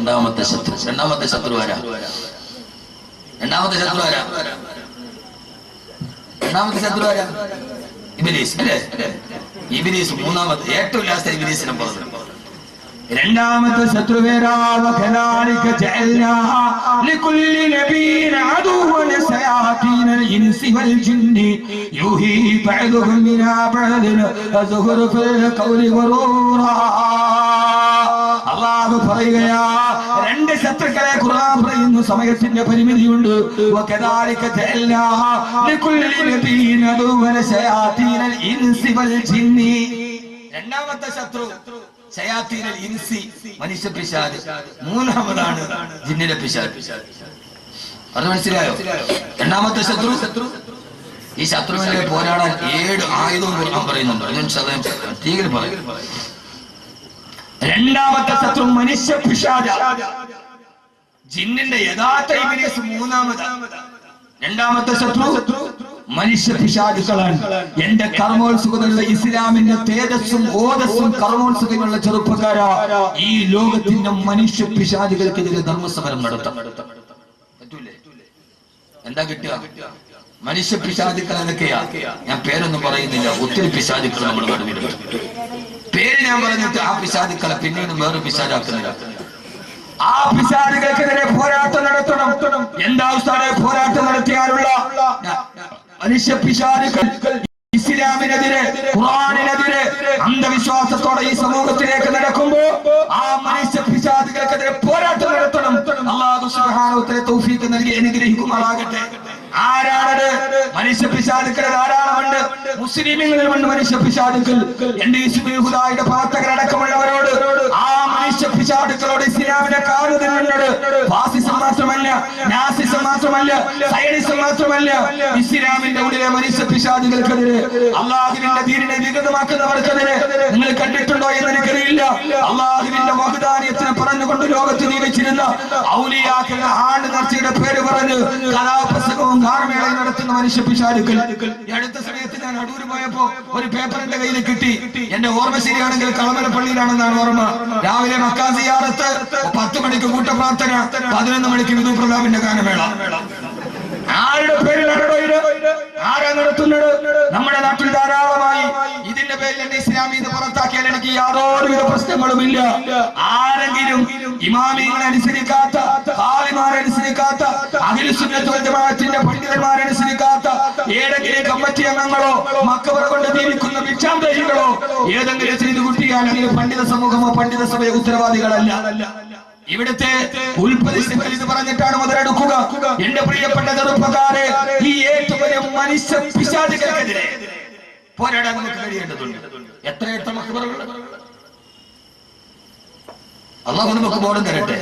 രണ്ടാമത്തെ ശത്രു. രണ്ടാമത്തെ ശത്രു ആരാ? രണ്ടാമത്തെ ശത്രു ആരാ? രണ്ടാമത്തെ ശത്രു ആരാ? ഇബ്ലീസ് അല്ലേ? ഇബ്ലീസ് മൂന്നാമത്തെ, ഏറ്റവും ലാസ്റ്റ് ഇബ്ലീസിനെ പറഞ്ഞു. രണ്ടാമത്തെ ശത്രു പേരാണ് കദാലിക ജഅൽനാ ലികുല്ലി നബിയ്യിൻ അദുവ്വൻ ശയാതീനൽ ഇൻസി വൽ ജിന്നി യൂഹി ബഅദുഹും ഇലാ ബഅദിൻ അസ്ഖറുഫൽ ഖൗലി വറൂറാ. അല്ലാഹു പറയുകയാ, രണ്ട് ശത്രുക്കളെ ഖുർആൻ പറയുന്നു. സമയത്തിന്റെ പരിമിതിയുണ്ട്. വകദാലിക ജഅൽനാ ലികുല്ലി നബിയ്യിൻ അദുവ്വൻ ശയാതീനൽ ഇൻസി വൽ ജിന്നി. രണ്ടാമത്തെ ശത്രു ശയാത്തീനൽ ഇൻസി, മനുഷ്യ പിശാച്. മൂന്നാമതാണ് ജിന്നിലെ പിശാച്. അത് മനസ്സിലായോ? രണ്ടാമത്തെ ശത്രു. ഈ ശത്രുവിനെ പോരാടാൻ 7 ആയുധവും ഖുർആൻ പറയുന്നുണ്ട്. രണ്ടാമത്തെ ശത്രു മനുഷ്യ പിശാച്. ജിന്നിന്റെ യഥാർത്ഥ ഇബ്ലീസ് മൂന്നാമതാണ്. രണ്ടാമത്തെ ശത്രു മനുഷ്യ പിശാചുക്കളാണ്. എന്റെ കർമ്മോത്സുകതയുള്ള ഇസ്ലാമിന്റെ തേജസ്സും ഓജസ്സും കർമ്മോത്സുകയുള്ള ചെറുപ്പക്കാരാ, ഈ ലോകത്തിന്റെ മനുഷ്യ പിശാചുകൾക്കെതിരെ ധർമ്മസമരം നടത്താം. പറ്റൂലേ? എന്താ കിട്ടുക? മനുഷ്യ പിശാചുക്കൾ എന്തൊക്കെയാ? ഞാൻ പേരൊന്നും പറയുന്നില്ല. ഒത്തിരി പിശാചുക്കൾ നമ്മൾ നടുവിലുണ്ട്. പേര് ഞാൻ പറഞ്ഞിട്ട് ആ പിശാചുക്കളെ പിന്നീട് വേറെ പിശാചാക്കുന്നില്ല. ആ പിശാചുകൾക്കെതിരെ പോരാട്ടം നടത്തണം. എന്താ ഉസ്താദേ പോരാട്ടം നടത്തിയാലുള്ള മനുഷ്യ പിശാചുക്കൾ? ഇസ്ലാമിനെതിരെ, ഖുർആനിനെതിരെ അന്ധവിശ്വാസത്തോടെ ഈ സമൂഹത്തിലേക്ക് നടക്കുമ്പോ ആ മനുഷ്യ പിശാചുകൾക്കെതിരെ പോരാട്ടം നടത്തണം. അല്ലാഹു സുബ്ഹാനഹു വ തആല തൗഫീഖ് നൽകി അനുഗ്രഹിക്കുമാറാകട്ടെ. ആരാണത്? മനുഷ്യ പിശാചുക്കൾ ധാരാളമുണ്ട്. മുസ്ലിമീങ്ങളിലുണ്ട് മനുഷ്യ പിശാചുക്കൾ. എന്റെ ഹിസ്ബുൽ പ്രവർത്തകരടക്കമുള്ളവരോട് ആ മനുഷ്യ പിശാചുക്കളോട് ഇസ്ലാമിനെ കാണുന്നുണ്ട്. ഫാസിസം മാത്രമല്ല, നാസിസം മാത്രമല്ല, സയനിസം മാത്രമല്ല, ഇസ്ലാമിന്റെ ഉള്ളിലെ മനുഷ്യ പിശാചുകൾക്കെതിരെ, അള്ളാഹുവിന്റെ ദീനിനെ വികൃതമാക്കുന്നവർക്കെതിരെ നിങ്ങൾ കണ്ടിട്ടുണ്ടോ എന്ന് എനിക്കറിയില്ല. അള്ളാഹുവിന്റെ വഹദാനിയത്തിനെ പറഞ്ഞുകൊണ്ട് ലോകത്ത് ജീവിച്ചിരുന്ന ഔലിയാക്കളുടെ ആണ്ട് നേർച്ചയുടെ പേര് പറഞ്ഞ് കലാപ്രസംഗവും ഗാനമേളയും നടത്തുന്ന മനുഷ്യ പിശാചുക്കൾ. ഈ അടുത്ത സമയത്ത് ഞാൻ അടൂര് പോയപ്പോ ഒരു പേപ്പർ എന്റെ കയ്യിൽ കിട്ടി. എന്റെ ഓർമ്മ ശരിയാണെങ്കിൽ കളമല പള്ളിയിലാണെന്നാണ് ഓർമ്മ. രാവിലെ മക്കാ സിയാറത്ത്, 10 മണിക്ക് കൂട്ടപ്രാർത്ഥന, 11 മണിക്ക് വിധു പ്രതാപിന്റെ ഗാനമേള. ആരുടെ പേരിലാണോ ഇത്? ആരാ നടത്തുന്നത്? നമ്മുടെ നാട്ടിൽ ധാരാളമായി. ഇതിന്റെ പേരിൽ എന്റെ ഇസ്ലാമീത് പുറത്താക്കിയാൽ എനിക്ക് യാതൊരുവിധ പ്രശ്നങ്ങളുമില്ല. ആരെങ്കിലും ഇമാമികളെ അനുസരിക്കാത്ത, ഖാദിമാരെ അനുസരിക്കാത്ത, അഹ്ലുസ് സുന്നത്ത് വൽ ജമാഅത്തിന്റെ പണ്ഡിതന്മാരെ അനുസരിക്കാത്ത ഏതെങ്കിലും കമ്മിറ്റി അംഗങ്ങളോ മക്കബറ കൊണ്ട് ജീവിക്കുന്ന ഭിക്ഷാന്തരികളോ ഏതെങ്കിലും ചെയ്തു കുട്ടിയാൽ അതിന് പണ്ഡിത സമൂഹമോ പണ്ഡിത സഭയോ ഉത്തരവാദികളല്ല. ഇവിടുത്തെ ഉൽപ്പതികൾ ഇത് പറഞ്ഞിട്ടാണ് മുതലെടുക്കുക. എന്റെ പ്രിയപ്പെട്ട ചെറുപ്പക്കാരെ, ഈ ഏറ്റവും വലിയ മനുഷ്യ പിശാചുകൾക്കെതിരെ പോരാടാൻ നമുക്ക് കഴിയേണ്ടതുണ്ട്. എത്ര മക്കബറകൾ അല്ലാഹു നമുക്ക് ബോധം തരട്ടെ.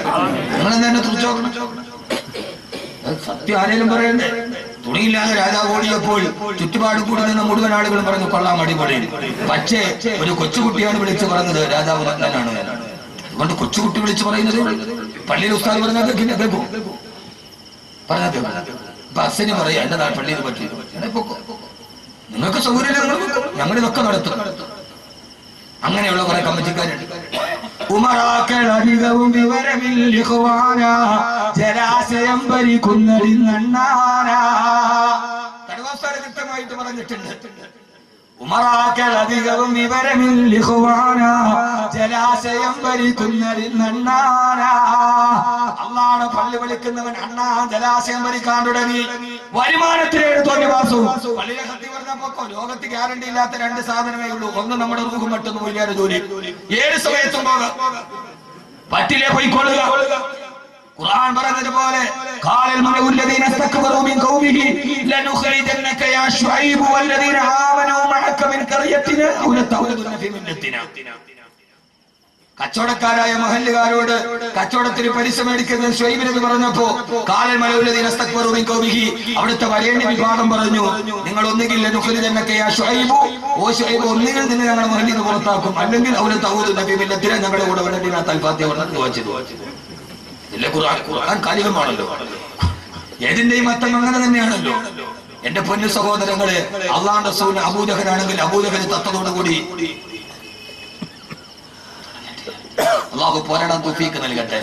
നിങ്ങൾ തന്നെ തുറച്ചോക്കണം. സത്യം ആരേലും പറയണ്ടേ? തുണിയില്ലാതെ രാജാവ് ഓടിയപ്പോൾ ചുറ്റുപാട് കൂടി നിന്ന മുഴുവൻ ആളുകളും പറഞ്ഞു കൊള്ളാം, അടിപൊളി. പക്ഷേ ഒരു കൊച്ചുകുട്ടിയാണ് വിളിച്ചു പറഞ്ഞത് രാജാവ് നഗ്നനാണ്. അതുകൊണ്ട് കൊച്ചുകുട്ടി വിളിച്ചു പറയുന്നത് പള്ളിയിൽ ഉസ്താദ് പറഞ്ഞാൽ കേൾക്കും. പറഞ്ഞാൽ ബസ്സിന് പറയാ എന്റെ പള്ളിയിൽ പറ്റി നിങ്ങൾക്ക് സൗകര്യം ഞങ്ങളിതൊക്കെ നടത്തും. അങ്ങനെയുള്ള കുറെ കമ്മിറ്റിക്കാരുണ്ട്. ഉമറാക്കളധികവും വിവരമില്ല, ജലാശയം ഭരിക്കുന്നതിന്നണ്ണാനാ. കടുവാസ്ഥാന കൃത്യമായിട്ട് പറഞ്ഞിട്ടുണ്ട്. ഉമറാക്കളധികവും വിവരമില്ല, ജലാശയം ഭരിക്കുന്നതിന്നണ്ണാനാ. അള്ളാഹുവിനെ പള്ളി വിളിക്കുന്നവൻ അണ്ണാ ജലാശയം ഭരിക്കാൻ തുടങ്ങി. വരുമാനത്തിലേട് തോന്നിവാസവും. പള്ളിയിലെ സത്യം പറഞ്ഞപ്പോ ലോകത്ത് ഗ്യാരണ്ടി ഇല്ലാത്ത 2 സാധനമേ ഉള്ളൂ. ഒന്ന് നമ്മുടെ റൂഹും, മറ്റൊന്ന് വലിയൊരു ജോലി. ഏത് സമയത്തും പോകാം, പറ്റില്ലേ പോയിക്കൊള്ളുക. ഖുർആൻ പറഞ്ഞതുപോലെ ഖാലൽ മലഉല്ലദീന ഇസ്തക്ബറൂ മിൻ ഖൗമിഹി ലനുഖരിജന്നക യാ ശുഐബ് വല്ലദീന ആമനൂ മഅക മിൻ ഖറിയത്തിനാ ഔ ലതൗലദുന ഫീ മില്ലത്തിനാ. കച്ചവടക്കാരായ മഹല്ലുകാരോട് കച്ചവടത്തിന് പലിശ മേടിക്കുന്ന ശുഐബിനെന്ന് പറഞ്ഞപ്പോ ഖാലൽ മലഉല്ലദീന ഇസ്തക്ബറൂ മിൻ ഖൗമിഹി, അവിടുത്തെ വരേണ്യ വിഭാഗം പറഞ്ഞു, നിങ്ങൾ ഒന്നുകിൽ ലനുഖരിജന്നക യാ ശുഐബ്, ഓ ശുഐബ്, ഒന്നുകിൽ നിങ്ങൾ ഞങ്ങളുടെ മഹല്ലിൽ നിന്ന് പുറത്താക്കും, അല്ലെങ്കിൽ ഔ ലതൗലദുന ഫീ മില്ലത്തിനാ, ഞങ്ങളുടെ കൂടെ വരണ്ടിനാ തൽഫാത്തിഹ പറഞ്ഞു വായിച്ചത്. ഇല്ല, ഖുർആൻ കാലികമാണല്ലോ. ഏതിന്റെയും അർത്ഥം അങ്ങനെ തന്നെയാണല്ലോ. എന്റെ പൊന്നു സഹോദരങ്ങളെ, അള്ളാഹുവിന്റെ റസൂൽ അബൂജഹലാണെങ്കിൽ അബൂജഹൽ തത്തതോടുകൂടി അള്ളാഹു പോരാടാൻ തൗഫീഖ് നൽകട്ടെ.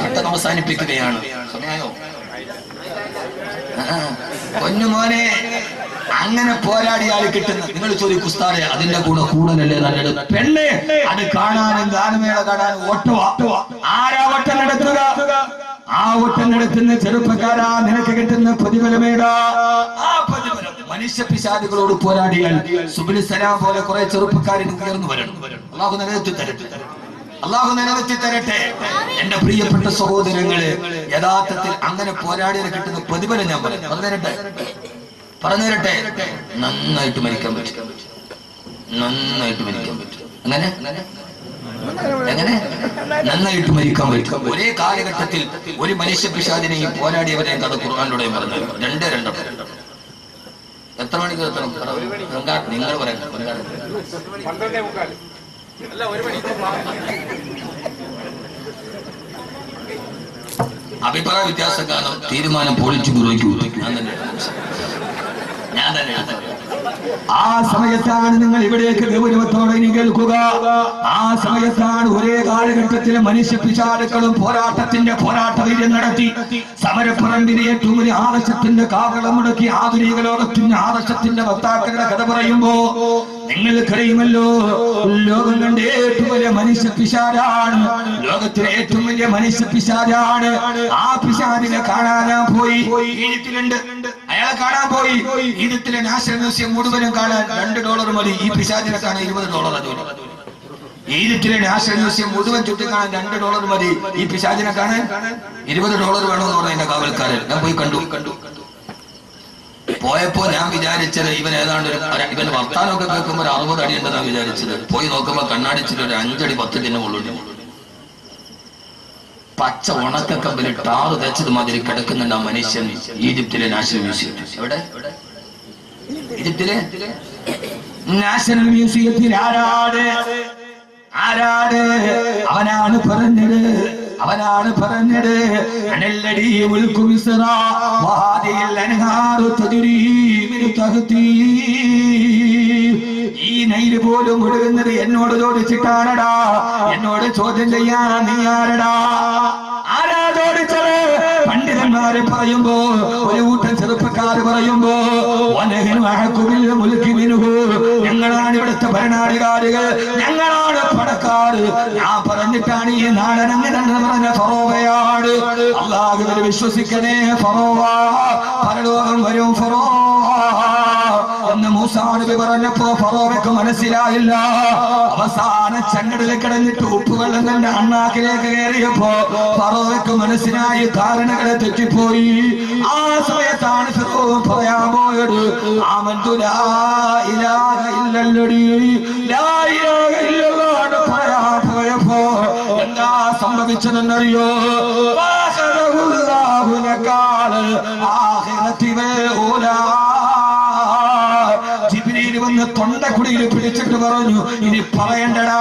പെട്ടെന്ന് അവസാനിപ്പിക്കുകയാണ്. സമയായോ? പൊന്നുമോനെ, അങ്ങനെ പോരാടിയാൽ കിട്ടുന്ന, നിങ്ങൾ ചോദിക്കും ഉസ്താദേ അതിന്റെ കൂടെ കൂടലല്ലേ നല്ലത്? പെണ്ണെ, അത് കാണാനും ഗാനമേള കാണാനും ഓട്ടവാ. ആരാ ഓട്ടം നടത്തുക? ആ ഓട്ടം നടത്തുന്ന ചെറുപ്പക്കാരാ, നിനക്ക് കിട്ടുന്ന പ്രതിഫലമേടാ. ആ പ്രതിഫലം മനുഷ്യ പിശാചുകളോട് പോരാടിയാൽ സുബ്ഹിൽ സലാം പോലെ കുറെ ചെറുപ്പക്കാരിന് ഉയർന്നു വരണം. അള്ളാഹു നിലനിർത്തി തരട്ടെ, അള്ളാഹു നിലനിർത്തി തരട്ടെ. എന്റെ പ്രിയപ്പെട്ട സഹോദരങ്ങളെ, യഥാർത്ഥത്തിൽ അങ്ങനെ പോരാടിയാൽ കിട്ടുന്ന പ്രതിഫലം ഞാൻ പറഞ്ഞു തരട്ടെ. നന്നായിട്ട് മരിക്കാൻ പറ്റും, നന്നായിട്ട് മരിക്കാൻ പറ്റും. എങ്ങനെ നന്നായിട്ട് മരിക്കാൻ പറ്റും. ഒരേ കാലഘട്ടത്തിൽ ഒരു മനുഷ്യ പിശാചിനെയും പോരാടിയവരെയും കഥ ഖുർആനിലൂടെ പറഞ്ഞു. രണ്ടോ എത്ര മണിക്ക് എത്തണം? നിങ്ങൾ പറയാം. അഭിപ്രായ വ്യത്യാസം കാരണം തീരുമാനം പോളിറ്റ് ബ്യൂറോയ്ക്ക് ഞാൻ തന്നെ ആ സമയത്താണ് നിങ്ങൾ ഇവിടേക്ക് ഗൗരവത്തോടെ ഇനി കേൾക്കുക. ആ സമയത്താണ് ഒരേ കാലഘട്ടത്തിലെ മനുഷ്യ പിശാചുക്കളും പോരാട്ട വീര്യം നടത്തി സമരപ്പറമ്പിലെ ഏറ്റവും വലിയ ആദർശത്തിന്റെ കാവളം മുടക്കി ആധുനിക ലോകത്തിന്റെ ആദർശത്തിന്റെ വക്താക്കളുടെ കഥ പറയുമ്പോ നിങ്ങൾക്കറിയുമല്ലോ, ലോകം കണ്ട ഏറ്റവും വലിയ മനുഷ്യ പിശാചാണ്, ലോകത്തിലെ ഏറ്റവും വലിയ മനുഷ്യ പിശാചാണ്. ആ പിശാചിനെ കാണാനാ പോയി. ഈജിപ്തിലുണ്ട്, അയാളെ കാണാൻ പോയി. ഈജിപ്തിലെ നാഷണൽ മ്യൂസിയം മുഴുവനും കാണാൻ $2 മതി. ഈ പിശാചിനെ കാണാൻ $20. ഈജിപ്തിലെ നാഷണൽ മ്യൂസിയം മുഴുവൻ ചുറ്റിക്കാണാൻ $2 മതി. ഈ പിശാചിനെ കാണാൻ $20 വേണമെന്ന് പറഞ്ഞ കാവൽക്കാരൻ. ഞാൻ പോയി കണ്ടു. പോയപ്പോ ഞാൻ വിചാരിച്ചത് ഇവൻ ഏതാണ്ട് ഇവൻ വർത്താനമൊക്കെ കേൾക്കുമ്പോൾ 60 അടി ഉണ്ടെന്നാണ് വിചാരിച്ചത്. പോയി നോക്കുമ്പോ കണ്ണാടിച്ചിട്ട് ഒരു 5 അടി 10 അടി ഉള്ളു. പച്ച ഉണക്കക്കമ്പിൽ ടാറ് തേച്ചത് മാതിരി കിടക്കുന്നുണ്ട് ആ മനുഷ്യൻ ഈജിപ്തിലെ നാഷണൽ മ്യൂസിയത്തിൽ. എവിടെ? ഈജിപ്തിലെ നാഷണൽ മ്യൂസിയത്തിൽ. ആരാട്? അവനാണ് പറഞ്ഞത് അനല്ലടി മുൽക്കു മിസ്റ വഹാദിൽ അൻഹാറു തജ്രി മിൻ തഹ്തി. ഈ നൈൽ പോലും ഒഴുകുന്നത് എന്നോട് ചോദിച്ചിട്ടാണടാ. എന്നോട് ചോദ്യം ചെയ്യാൻ നീ ആരടാ? ആരാ ചോദിച്ചത്? പണ്ഡിതന്മാരെ പറയുമ്പോ, ഒരു കൂട്ടം ചെറുപ്പക്കാര് പറയുമ്പോ, ഞങ്ങളാണ് ഇവിടുത്തെ ഭരണാധികാരികൾ, ഞങ്ങളാണ് പണക്കാർ. ഞാൻ പറഞ്ഞിട്ടാണ് ഈ നാടനങ്ങനെ പറഞ്ഞ ഫറോവയാണ്. അല്ലാഹുവിൽ വിശ്വസിക്കണേ ഫറോവ, പരലോകം വരും ഫറോവ എന്ന് മൂസാ നബി പറഞ്ഞപ്പോ ഫറോവയ്ക്ക് മനസ്സിലായില്ല. അവസാന ചങ്ങടിൽ കിടന്നിട്ട് ഉപ്പുവെള്ളം തന്റെ അണ്ണാക്കിലേക്ക് കയറിയപ്പോ ഫറോവയ്ക്ക് മനസ്സിലായി, ധാരണകളെ തെറ്റിപ്പോയി. ആ സമയത്താണ് ഫിറഔൻ പറയാൻ പോയത്, ആമന്തു ലാ ഇലാഹ ഇല്ലല്ലദീ ലാ ഇലാഹ ഇല്ലല്ലാഹ് പറയാൻ പോയപ്പോ എന്താ സംഭവിച്ചതെന്നറിയോ? ഫഅഖറഹുല്ലാഹു നകാല ആഖിറതി വൽ ഊലാ. ജിബ്രീൽ വന്ന് തൊണ്ടക്കുടിയിൽ പിടിച്ചിട്ട് പറഞ്ഞു, ഇനി പറയണ്ടടാ,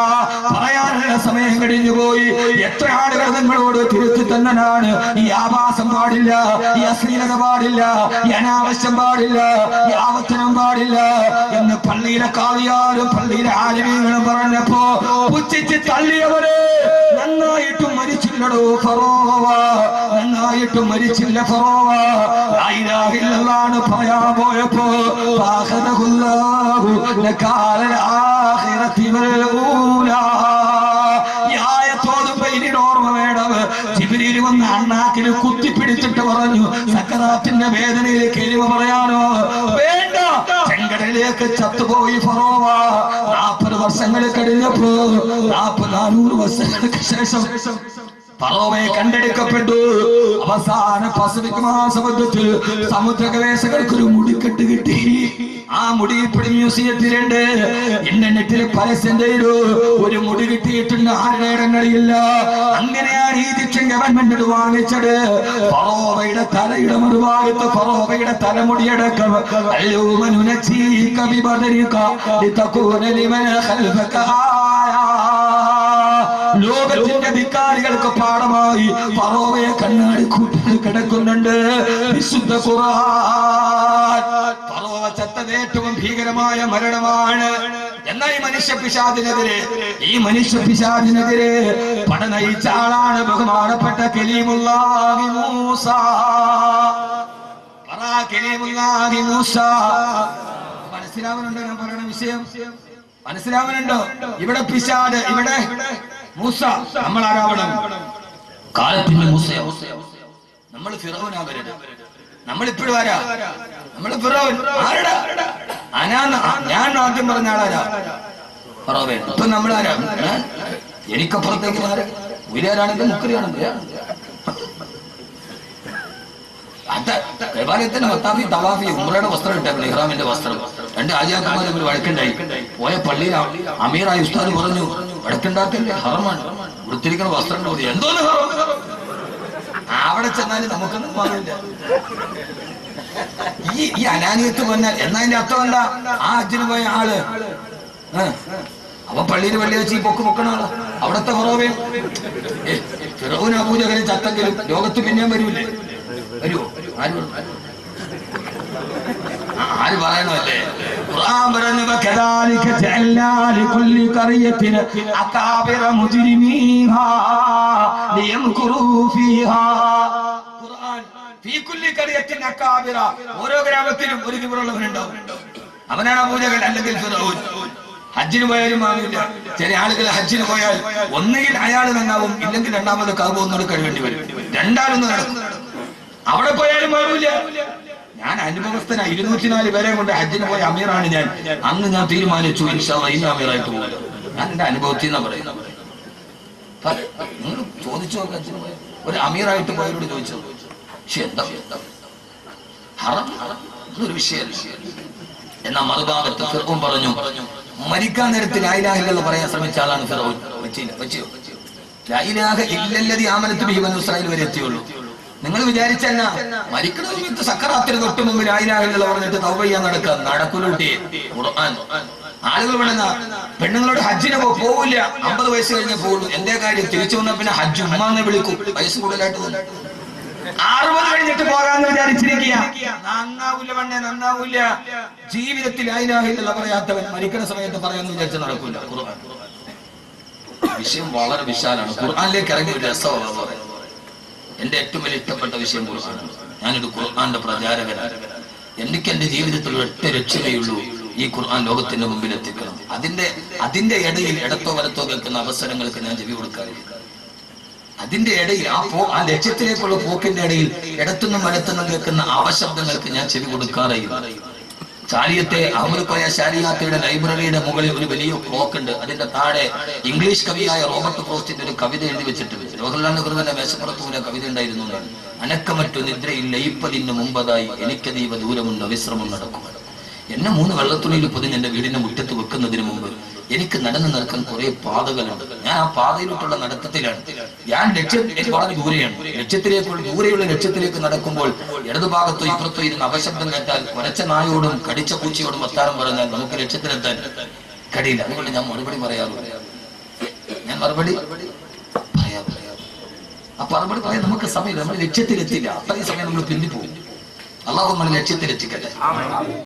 പറയാനുള്ള സമയം കഴിഞ്ഞു പോയി. എത്ര ആളുകൾ നിങ്ങളോട് തിരുത്തി തന്നനാണ്. ഈ ആഭാസം പാടില്ല, ഈ അശ്ലീലത പാടില്ല, ഈ അനാവശ്യം പാടില്ല, ഈ ആവർത്തനം പാടില്ല എന്ന് പള്ളിയിലെ കാവിയാരും പള്ളിയിലെ ആലിമീങ്ങളും പറഞ്ഞപ്പോ പുച്ഛിച്ച് തള്ളിയവര് നന്നായിട്ടും മരിച്ചില്ലടോ ഫറോവ, നന്നായിട്ടും മരിച്ചില്ല ഫറോവ. ലാ ഇലാഹ ഇല്ലല്ലാഹ് പറയാൻ പോയപ്പോ ഫഅഖദഹുല്ലാഹു നകാലൽ ആഖിറതി വൽ ഊലാ. ഈ ആയത്തോടുമ്പോ ഇനി ഓർമ്മ വേണം. ജിബ്രീൽ വന്ന് അണ്ണാക്കിന് കുത്തിപ്പിടിച്ചിട്ട് പറഞ്ഞു, സക്കറാത്തിന്റെ വേദനയിൽ കിഴിവ് പറയാനോ വേണ്ട. ചെങ്കടലിലേക്ക് ചത്തുപോയി ഫറോവ. 40 വർഷങ്ങൾ കഴിഞ്ഞപ്പോ 400 വർഷങ്ങൾക്ക് ശേഷം ഫറോവയെ കണ്ടെടുക്കപ്പെട്ടു. അവസാന പസഫിക് മഹാസമുദ്രത്തിൽ സമുദ്ര ഗവേഷകർക്ക് ഒരു മുടിക്കെട്ട് കിട്ടി. ആ മുടി ഇപ്പോഴും മ്യൂസിയത്തിലുണ്ട്. ഇന്റർനെറ്റിൽ പരസ്യം ചെയ്തു, ഒരു മുടി കിട്ടിയിട്ടുണ്ട്, ആരുടെ ഇടങ്ങളില്ല. അങ്ങനെയാണ് ഈജിപ്ഷ്യൻ ഗവൺമെന്റ് വാങ്ങിച്ചത്. ഫറോവയുടെ തലയുടെ മറുഭാഗത്ത് ഫറോവയുടെ തലമുടിയടക്കം ലോകത്തിന്റെ ധിക്കാരികൾക്ക് പാഠമായി ഫറോവയെ കണ്ണാടി കൂട്ടി കിടക്കുന്നുണ്ട്. വിശുദ്ധ ഖുർആൻ ഫറോവ ചത്തത് ഏറ്റവും ഭീകരമായ മരണമാണ്. എന്നാ ഈ മനുഷ്യ പിശാചിനെതിരെ പടനയിച്ച ആളാണ് ബഹുമാനപ്പെട്ട കലീമുല്ലാഹി മൂസ. കലീമുല്ലാഹി മൂസ. മനസ്സിലാവുന്നുണ്ടോ ഞാൻ പറയുന്ന വിഷയം? മനസ്സിലാവുന്നുണ്ടോ? ഇവിടെ പിശാച്, ഇവിടെ മൂസ. നമ്മൾ ആരാവണം? കാലത്തിന്റെ മൂസ. നമ്മൾ ഫിറൗനാവരുത്. നമ്മളിപ്പോഴും ആരാ? നമ്മള് ഫിറൗൻ. ആരടാ? ഞാൻ ആദ്യം പറഞ്ഞ ആളാരാ? ഫിറൗൻ. ഇപ്പൊ നമ്മളാരാ? എനിക്കപ്പുറത്തേക്ക് ആരാ? ഉയരാണെങ്കിൽ മുക്കരിയാണെങ്കിൽ ദേവാലയത്തിന് മത്താഫി തവാഫി ഉംറയുടെ വസ്ത്രം ഇട്ടായിരുന്നു, ഇഹ്റാമിന്റെ വസ്ത്രം. രണ്ട് ആചാര്യന്മാർ ഒരു വഴക്കുണ്ടായി. പോയ പള്ളിയിൽ അമീറായ ഉസ്താദ് പറഞ്ഞു, വഴക്കുണ്ടാക്കല്ലേ, ഹറമാണ്, വൃത്തിരിക്കുന്ന വസ്ത്രം മതി. എന്തോന്ന് ഹറം? അവിടെ ചെന്നാലും നമുക്കൊന്നും പാടില്ല. ഈ അനാനിയത്ത് പറഞ്ഞാൽ എന്നതിന്റെ അർത്ഥം എന്താ? ആ ഹജ്ജിന് പോയ ആള് അവൻ പള്ളിയിൽ വെള്ളിയാഴ്ച പൊക്കണ ആള്. അവിടത്തെ ഫിറൗൻ ഫിറൗൻ അബൂജഹലിനെ ചത്തെങ്കിലും ലോകത്ത് പിന്നെയും വരൂല്ലേ? വരുവോ? ആര് പറയണല്ലേ? ഖുർആൻ പറഞ്ഞു, വകദാലിക ജഅൽനാ ലികുല്ലി ഖറിയത്തിൻ അകാബിറ മുജ്രിമീഹാ ലിയംകുറൂ ഫീഹാ. ഖുർആൻ ഫീ കുല്ലി ഖറിയത്തിൻ അകാബിറ, ഓരോ ഗ്രാമത്തിലും ഒരു കിബറുള്ളവനുണ്ടാവും. അവനാണ് അബൂജഹൽ അല്ലെങ്കിൽ ഫിറൗൻ. ഹജ്ജിന് പോയാലും ആവില്ല. ചില ആളുകൾ ഹജ്ജിന് പോയാൽ ഒന്നുകിൽ അയാൾ നന്നാവും, ഇല്ലെങ്കിൽ രണ്ടാമത് കഅബ ഒന്നുകൂടെ കഴിവേണ്ടി വരും. രണ്ടാലൊന്നും നടക്കും. അവിടെ പോയാലും മാറൂല. ഞാൻ അനുഭവസ്ഥനാ. 204 പേരെ കൊണ്ട് ഹജ്ജിന് പോയ അമീറാണ് ഞാൻ. അന്ന് ഞാൻ തീരുമാനിച്ചു, ഇൻഷാ അല്ലാഹ് ഇന്ന് അമീറായിട്ട് പോകില്ല. ഞാൻ എന്റെ അനുഭവത്തിൽ നിന്നാ പറയുന്നത്. നിങ്ങൾ ചോദിച്ചു നോക്കുക, ഹജ്ജിന് പോയ ഒരു അമീറായിട്ട് പോയവരോട് ചോദിച്ചു. പക്ഷെ എന്താ ഹറം ഒരു വിഷയമല്ല. എന്നാ മറുഭാഗത്ത് ഫിറൗൻ പറഞ്ഞു, മരിക്കാൻ നേരത്ത് ലാ ഇലാഹ ഇല്ലല്ലാഹ് പറയാൻ ശ്രമിച്ച ആളാണ് ഫിറൗൻ. വെച്ചോ ലാ ഇലാഹ ഇല്ലല്ലദീ ആമനതു ബിഹി ബനൂ ഇസ്രായീൽ വരെ എത്തിയുള്ളൂ. നിങ്ങൾ വിചാരിച്ചെന്നാ മരിക്കണ സമയത്ത് സക്കറാത്തിന് തൊട്ട് മുമ്പ് ലാ ഇലാഹ ഇല്ലല്ലാഹ് പറഞ്ഞിട്ട് തൗബ ചെയ്യാൻ നടക്കൂലൂട്ടി. ഖുർആൻ ആളുകൾ വേണമെന്ന പെണ്ണുങ്ങളോട് ഹജ്ജിന് പോവില്ല, 50 വയസ്സ് കഴിഞ്ഞേ പോകുള്ളൂ. എന്തേ കാര്യം? തിരിച്ചു വന്നാൽ പിന്നെ ഹജ്ജ് ഉമ്മാന്ന് വിളിക്കും. വയസ്സ് കൂടുതലായിട്ട് 60 കഴിഞ്ഞിട്ട് പോകാന്ന് വിചാരിച്ചിരിക്കുക. നന്നാവൂല പെണ്ണെ, നന്നാവൂല. ജീവിതത്തിൽ ലാ ഇലാഹ ഇല്ലല്ലാഹ് പറയാത്തവൻ മരിക്കുന്ന സമയത്ത് പറയാന്ന് വിചാരിച്ച നടക്കൂല. ഖുർആൻ വിഷയം വളരെ വിശാലാണ്. ഖുർആനിലേക്ക് ഇറങ്ങി ഒരു രസമാണ് പറയുന്നത്. എന്റെ ഏറ്റവും വലിയ ഇഷ്ടപ്പെട്ട വിഷയം ഖുർആനാണ്. ഞാനൊരു ഖുർആന്റെ പ്രചാരകനാണ്. എനിക്ക് എന്റെ ജീവിതത്തിൽ ഒറ്റ ലക്ഷ്യമേയുള്ളൂ, ഈ ഖുർആൻ ലോകത്തിന്റെ മുമ്പിൽ എത്തിക്കണം. അതിന്റെ ഇടയിൽ ഇടത്തോ വലത്തോ കേൾക്കുന്ന അവസരങ്ങൾക്ക് ഞാൻ ചെവി കൊടുക്കാറില്ല. അതിന്റെ ഇടയിൽ ആ ലക്ഷ്യത്തിലേക്കുള്ള പോക്കിന്റെ ഇടയിൽ ഇടത്തുനിന്നും വലത്തുനിന്നും കേൾക്കുന്ന അവശബ്ദങ്ങൾക്ക് ഞാൻ ചെവി കൊടുക്കാറില്ല. ചാലിയത്തെ അഹമ്മദ് കോയ ശാരിയാത്തയുടെ ലൈബ്രറിയുടെ മുകളിൽ ഒരു വലിയ ക്ലോക്ക് ഉണ്ട്. അതിന്റെ താഴെ ഇംഗ്ലീഷ് കവിയായ റോബർട്ട് ഫ്രോസ്റ്റിന്റെ ഒരു കവിത എഴുതി വെച്ചിട്ടുണ്ട്. ജവഹർലാൽ നെഹ്റുവിന്റെ മേശപ്പുറത്ത് പോലെ കവിത ഉണ്ടായിരുന്നു. അനക്കമറ്റു നിദ്രയിൽ ലയിപ്പതിന് മുമ്പതായി എനിക്കതീവ ദൂരമുണ്ട് വിശ്രമം നടക്കുക. എന്നെ 3 വെള്ളത്തുണിയിൽ പൊതിഞ്ഞ് എന്റെ വീടിന്റെ മുറ്റത്ത് വെക്കുന്നതിന് മുമ്പ് എനിക്ക് നടന്നു നടക്കാൻ കുറെ പാതകളുണ്ട്. ഞാൻ ആ പാതയിലോട്ടുള്ള നടത്തത്തിലാണ്. ഞാൻ ലക്ഷ്യം വളരെ ദൂരെയാണ്. ദൂരെയുള്ള ലക്ഷ്യത്തിലേക്ക് നടക്കുമ്പോൾ ഇടതുഭാഗത്തോ ഇപ്പുറത്തോ ഇരുന്ന് അപശബ്ദം കേട്ടാൽ കുരച്ച നായോടും കടിച്ച പൂച്ചയോടും വർത്താനം പറഞ്ഞാൽ നമുക്ക് ലക്ഷ്യത്തിലെത്താൻ കഴിയില്ല. അതുകൊണ്ട് ഞാൻ മറുപടി പറയാറില്ല. ആ മറുപടി പറയാൻ നമുക്ക് സമയം, നമ്മൾ ലക്ഷ്യത്തിലെത്തില്ല. അത്രയും സമയം നമ്മൾ പിന്തിപ്പോകും. അല്ലാഹു നമ്മളെ ലക്ഷ്യത്തിലെത്തിക്കട്ടെ.